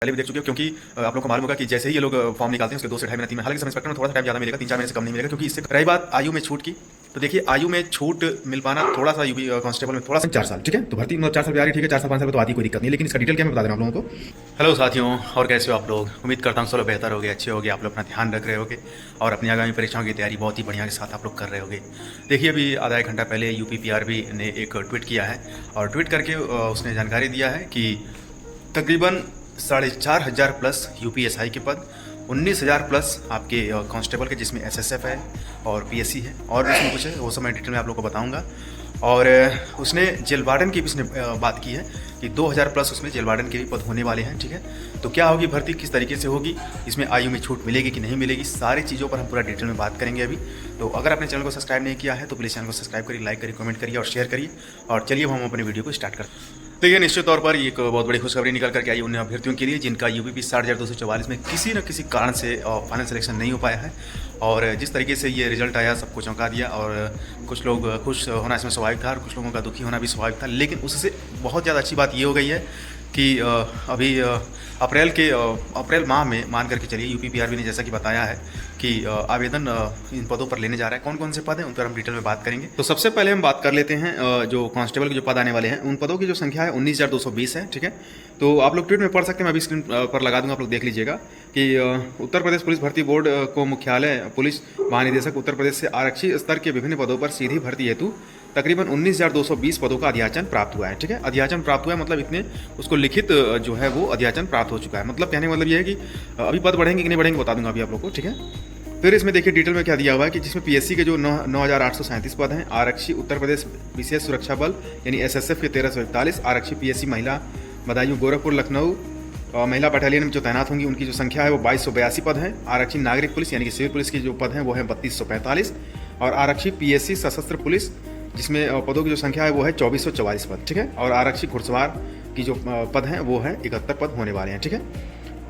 पहले भी देख चुके हो, क्योंकि आप लोगों को मालूम होगा कि जैसे ही ये लोग फॉर्म निकालते हैं उसके 2 से ढाई महीने 3 महीने, हालांकि सब इंस्पेक्टर में थोड़ा सा टाइम ज़्यादा मिलेगा, 3-4 महीने से कम नहीं मिलेगा, क्योंकि इससे रही बात आयु में छूट की, तो देखिए आयु में छूट मिल पाना थोड़ा सा यूपी कांस्टेबल में थोड़ा सा 4 साल, ठीक है। तो भर्ती मतलब 4 साल आ रही, ठीक है, 4 साल 5 साल में तो आती कोई दिक्कत नहीं, लेकिन इसका डिटेल क्या मैं बता देना आप लोगों को। हेलो साथियों, और कैसे हो आप लोग? उम्मीद करता हूँ सब बेहतर होगे, अच्छे होगे, आप लोग अपना ध्यान रख रहे होगे और अपनी आगामी परीक्षाओं की तैयारी बहुत ही बढ़िया के साथ आप लोग कर रहे होगे। देखिए अभी आधा एक घंटा पहले यूपीपीआरबी ने एक ट्वीट किया है और ट्वीट करके उसने जानकारी दिया है कि तकरीबन 4,500 प्लस यूपीएसआई के पद, 19,000 प्लस आपके कांस्टेबल के, जिसमें एसएसएफ है और पीएससी है और भी इसमें कुछ है, वो सब मैं डिटेल में आप लोगों को बताऊंगा। और उसने जेल वार्डन की भी उसने बात की है कि 2,000 प्लस उसमें जेल वार्डन के भी पद होने वाले हैं, ठीक है। तो क्या होगी भर्ती, किस तरीके से होगी, इसमें आयु में छूट मिलेगी कि नहीं मिलेगी, सारी चीज़ों पर हम पूरा डिटेल में बात करेंगे अभी। तो अगर आपने चैनल को सब्सक्राइब नहीं किया है तो प्लीज़ चैनल को सब्सक्राइब करिए, लाइक करिए, कमेंट करिए और शेयर करिए। और चलिए हम अपने वीडियो को स्टार्ट करते हैं। देखिए निश्चित तौर पर एक बहुत बड़ी खुशखबरी निकल करके आई उन अभ्यर्थियों के लिए जिनका यूपीपी 60,244 में किसी न किसी कारण से फाइनल सिलेक्शन नहीं हो पाया है। और जिस तरीके से ये रिजल्ट आया सबको चौंका दिया और कुछ लोग खुश होना इसमें स्वाभाविक था और कुछ लोगों का दुखी होना भी स्वाभाविक था। लेकिन उससे बहुत ज़्यादा अच्छी बात ये हो गई है कि अभी अप्रैल माह में मान करके चलिए यूपीपीआरबी ने जैसा कि बताया है कि आवेदन इन पदों पर लेने जा रहा है। कौन कौन से पद हैं उन पर हम डिटेल में बात करेंगे। तो सबसे पहले हम बात कर लेते हैं जो कांस्टेबल के जो पद आने वाले हैं उन पदों की जो संख्या है 19,220 है, ठीक है। तो आप लोग ट्वीट में पढ़ सकते हैं, मैं अभी स्क्रीन पर लगा दूंगा, आप लोग देख लीजिएगा कि उत्तर प्रदेश पुलिस भर्ती बोर्ड को मुख्यालय पुलिस महानिदेशक उत्तर प्रदेश से आरक्षी स्तर के विभिन्न पदों पर सीधी भर्ती हेतु तकरीबन 19,220 पदों का अध्याचन प्राप्त हुआ है, ठीक है। अध्याचन प्राप्त हुआ है मतलब इतने उसको लिखित जो है वो अध्याचन प्राप्त हो चुका है। मतलब कहने का मतलब ये है कि अभी पद बढ़ेंगे कि नहीं बढ़ेंगे बता दूंगा अभी आप लोग को, ठीक है। फिर इसमें देखिए डिटेल में क्या दिया हुआ है कि जिसमें पीएससी के जो 9,837 पद हैं, आरक्षी उत्तर प्रदेश विशेष सुरक्षा बल यानी एसएसएफ के 1,341, आरक्षी पीएससी महिला बदायूं गोरखपुर लखनऊ महिला बटालियन में जो तैनात होंगी उनकी जो संख्या है वो 2,282 पद है। आरक्षी नागरिक पुलिस यानी कि सिविल पुलिस की जो पद हैं वो है 3,245 और आरक्षी पीएससी सशस्त्र पुलिस जिसमें पदों की जो संख्या है वो है 2,444 पद, ठीक है। और आरक्षी घुड़सवार की जो पद हैं वो है 71 पद होने वाले हैं, ठीक है।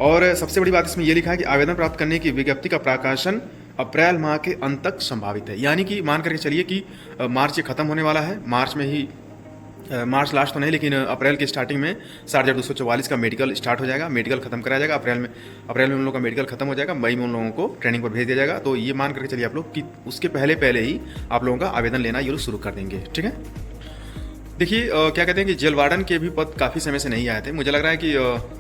और सबसे बड़ी बात इसमें ये लिखा है कि आवेदन प्राप्त करने की विज्ञप्ति का प्रकाशन अप्रैल माह के अंत तक संभावित है। यानी कि मान करके चलिए कि मार्च ये खत्म होने वाला है, मार्च में ही मार्च लास्ट तो नहीं लेकिन अप्रैल की स्टार्टिंग में 60,244 का मेडिकल स्टार्ट हो जाएगा, मेडिकल खत्म कराया जाएगा। अप्रैल में उन लोगों का मेडिकल खत्म हो जाएगा, मई में उन लोगों को ट्रेनिंग पर भेज दिया जाएगा। तो ये मान करके चलिए आप लोग कि उसके पहले ही आप लोगों का आवेदन लेना ये लोग शुरू कर देंगे, ठीक है। देखिए क्या कहते हैं कि जेल वार्डन के भी पद काफ़ी समय से नहीं आए थे। मुझे लग रहा है कि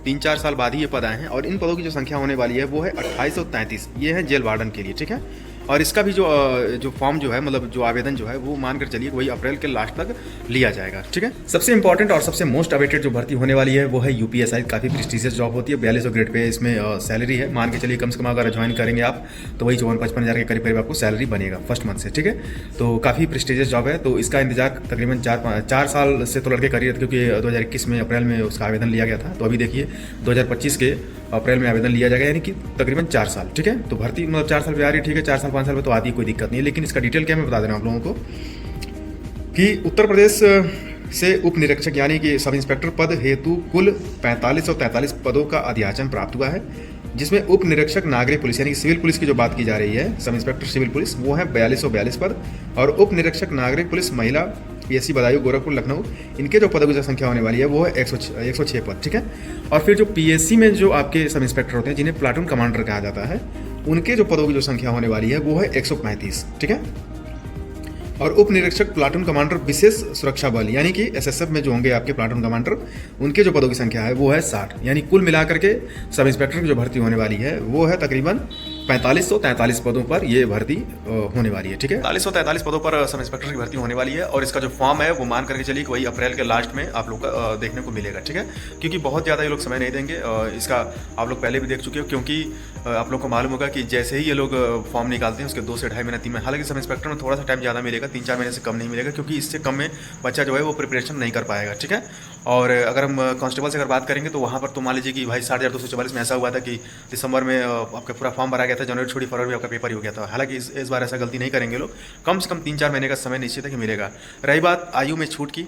3-4 साल बाद ही ये पद आए हैं और इन पदों की जो संख्या होने वाली है वो है 2833। ये है जेल वार्डन के लिए, ठीक है। और इसका भी जो फॉर्म जो है मतलब जो आवेदन जो है वो मानकर चलिए वही अप्रैल के लास्ट तक लिया जाएगा, ठीक है। सबसे इंपॉर्टेंट और सबसे मोस्ट अवेटेड जो भर्ती होने वाली है वो है यूपीएसआई। काफ़ी प्रेस्टिजियस जॉब होती है, 4200 ग्रेड पे इसमें सैलरी है। मान के चलिए कम से कम अगर ज्वाइन करेंगे आप तो वही 54-55 हज़ार के करीब आपको सैलरी बनेगा फर्स्ट मंथ से, ठीक है। तो काफ़ी प्रेस्टिजियस जॉब है। तो इसका इंतजार तकरीबन 4 साल से तो लड़के कर रहे थे, क्योंकि 2021 में अप्रैल में उसका आवेदन लिया गया था। तो अभी देखिए 2025 के अप्रैल में आवेदन लिया जाएगा, यानी कि तकरीबन 4 साल, ठीक है। तो भर्ती मतलब 4 साल पे आ रही है, ठीक है, 4 साल 5 साल में तो आती कोई दिक्कत नहीं है। लेकिन इसका डिटेल क्या मैं बता दे रहा हूँ आप लोगों को कि उत्तर प्रदेश से उप निरीक्षक यानी कि सब इंस्पेक्टर पद हेतु कुल 4,543 पदों का अध्याचन प्राप्त हुआ है, जिसमें उप निरीक्षक नागरिक पुलिस यानी कि सिविल पुलिस की जो बात की जा रही है, सब इंस्पेक्टर सिविल पुलिस वो है 4,242 पद और उप निरीक्षक नागरिक पुलिस महिला पीएससी बदायूं गोरखपुर लखनऊ इनके जो पदों की जो संख्या होने वाली है वो है 106 पद, ठीक है। और फिर जो पीएससी में जो आपके सब इंस्पेक्टर होते हैं जिन्हें प्लाटून कमांडर कहा जाता है उनके जो पदों की जो संख्या होने वाली है वो है 135, ठीक है। और उप निरीक्षक प्लाटून कमांडर विशेष सुरक्षा बल यानी कि एसएसएफ में जो होंगे आपके प्लाटून कमांडर उनके जो पदों की संख्या है वो है 60। यानी कुल मिलाकर के सब इंस्पेक्टर की जो भर्ती होने वाली है वो है तकरीबन 4,543 पदों पर ये भर्ती होने वाली है, ठीक है। 4,543 पदों पर सब इंस्पेक्टर की भर्ती होने वाली है और इसका जो फॉर्म है वो मान करके चलिए कि वही अप्रैल के लास्ट में आप लोग का देखने को मिलेगा, ठीक है। क्योंकि बहुत ज़्यादा ये लोग समय नहीं देंगे, इसका आप लोग पहले भी देख चुके हो, क्योंकि आप लोग को मालूम होगा कि जैसे ही ये लोग फॉर्म निकालते हैं उसके 2 से ढाई महीने 3 महीने, हालांकि सब इंस्पेक्टर में थोड़ा सा टाइम ज़्यादा मिलेगा, 3-4 महीने से कम नहीं मिलेगा, क्योंकि इससे कम में बच्चा जो है वो प्रिपरेशन नहीं कर पाएगा, ठीक है। और अगर हम कांस्टेबल से अगर बात करेंगे तो वहाँ पर तो मान लीजिए कि भाई 60,244 में ऐसा हुआ था कि दिसंबर में आपका पूरा फॉर्म भरा गया था, जनवरी छोड़ी फरवरी में आपका पेपर ही हो गया था। हालांकि इस बार ऐसा गलती नहीं करेंगे लोग, कम से कम 3-4 महीने का समय निश्चित है कि मिलेगा। रही बात आयु में छूट की,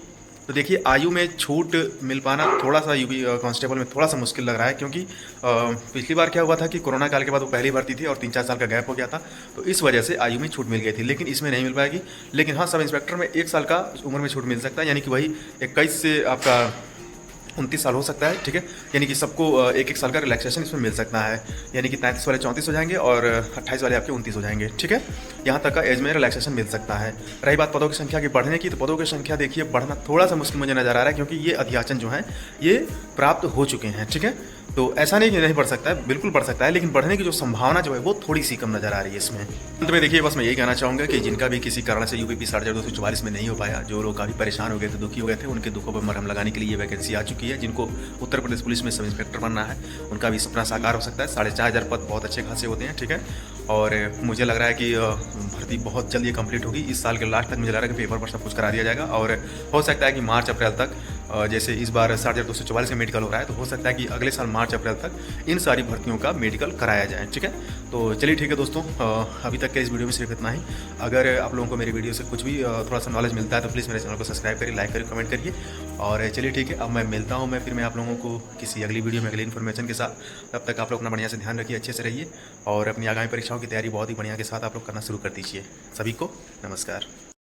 तो देखिए आयु में छूट मिल पाना थोड़ा सा यूपी कांस्टेबल में थोड़ा सा मुश्किल लग रहा है, क्योंकि पिछली बार क्या हुआ था कि कोरोना काल के बाद वो पहली भर्ती थी और 3-4 साल का गैप हो गया था, तो इस वजह से आयु में छूट मिल गई थी। लेकिन इसमें नहीं मिल पाएगी। लेकिन हाँ, सब इंस्पेक्टर में 1 साल का उम्र में छूट मिल सकता है, यानी कि वही 21 से आपका 29 साल हो सकता है, ठीक है। यानी कि सबको एक एक साल का रिलैक्सेशन इसमें मिल सकता है। यानी कि 33 वाले 34 हो जाएंगे और 28 वाले आपके 29 हो जाएंगे, ठीक है। यहाँ तक का एज में रिलैक्सेशन मिल सकता है। रही बात पदों की संख्या की बढ़ने की, तो पदों की संख्या देखिए बढ़ना थोड़ा सा मुश्किल मुझे नज़र आ रहा है, क्योंकि ये अध्याचन जो हैं ये प्राप्त हो चुके हैं, ठीक है। तो ऐसा नहीं कि नहीं बढ़ सकता है, बिल्कुल बढ़ सकता है, लेकिन बढ़ने की जो संभावना जो है वो थोड़ी सी कम नज़र आ रही है इसमें। अंत में देखिए बस मैं यही कहना चाहूँगा कि जिनका भी किसी कारण से यूपीपी 6244 में नहीं हो पाया, जो लोग काफ़ी परेशान हो गए थे, दुखी हो गए थे, उनके दुखों पर मरहम लगाने के लिए ये वैकेंसी आ चुकी है। जिनको उत्तर प्रदेश पुलिस में सब इंस्पेक्टर बनना है, उनका भी सपना साकार हो सकता है। 4500 पद बहुत अच्छे खासे होते हैं, ठीक है। और मुझे लग रहा है कि भर्ती बहुत जल्द ये कंप्लीट होगी। इस साल के लास्ट तक मुझे लग रहा है कि पेपर पर सब कुछ करा दिया जाएगा, और हो सकता है कि मार्च अप्रैल तक, जैसे इस बार 6244 का मेडिकल हो रहा है, तो हो सकता है कि अगले साल मार्च अप्रैल तक इन सारी भर्तियों का मेडिकल कराया जाए, ठीक है। तो चलिए ठीक है दोस्तों, अभी तक के इस वीडियो में सिर्फ इतना ही। अगर आप लोगों को मेरी वीडियो से कुछ भी थोड़ा सा नॉलेज मिलता है तो प्लीज़ मेरे चैनल को सब्सक्राइब करिए, लाइक करिए, कमेंट करिए। और चलिए ठीक है, अब मैं मिलता हूँ फिर मैं आप लोगों को किसी अगली वीडियो में अगली इन्फॉर्मेशन के साथ। तब तक आप लोग अपना बढ़िया से ध्यान रखिए, अच्छे से रहिए, और अपनी आगामी परीक्षाओं की तैयारी बहुत ही बढ़िया के साथ आप लोग करना शुरू कर दीजिए। सभी को नमस्कार।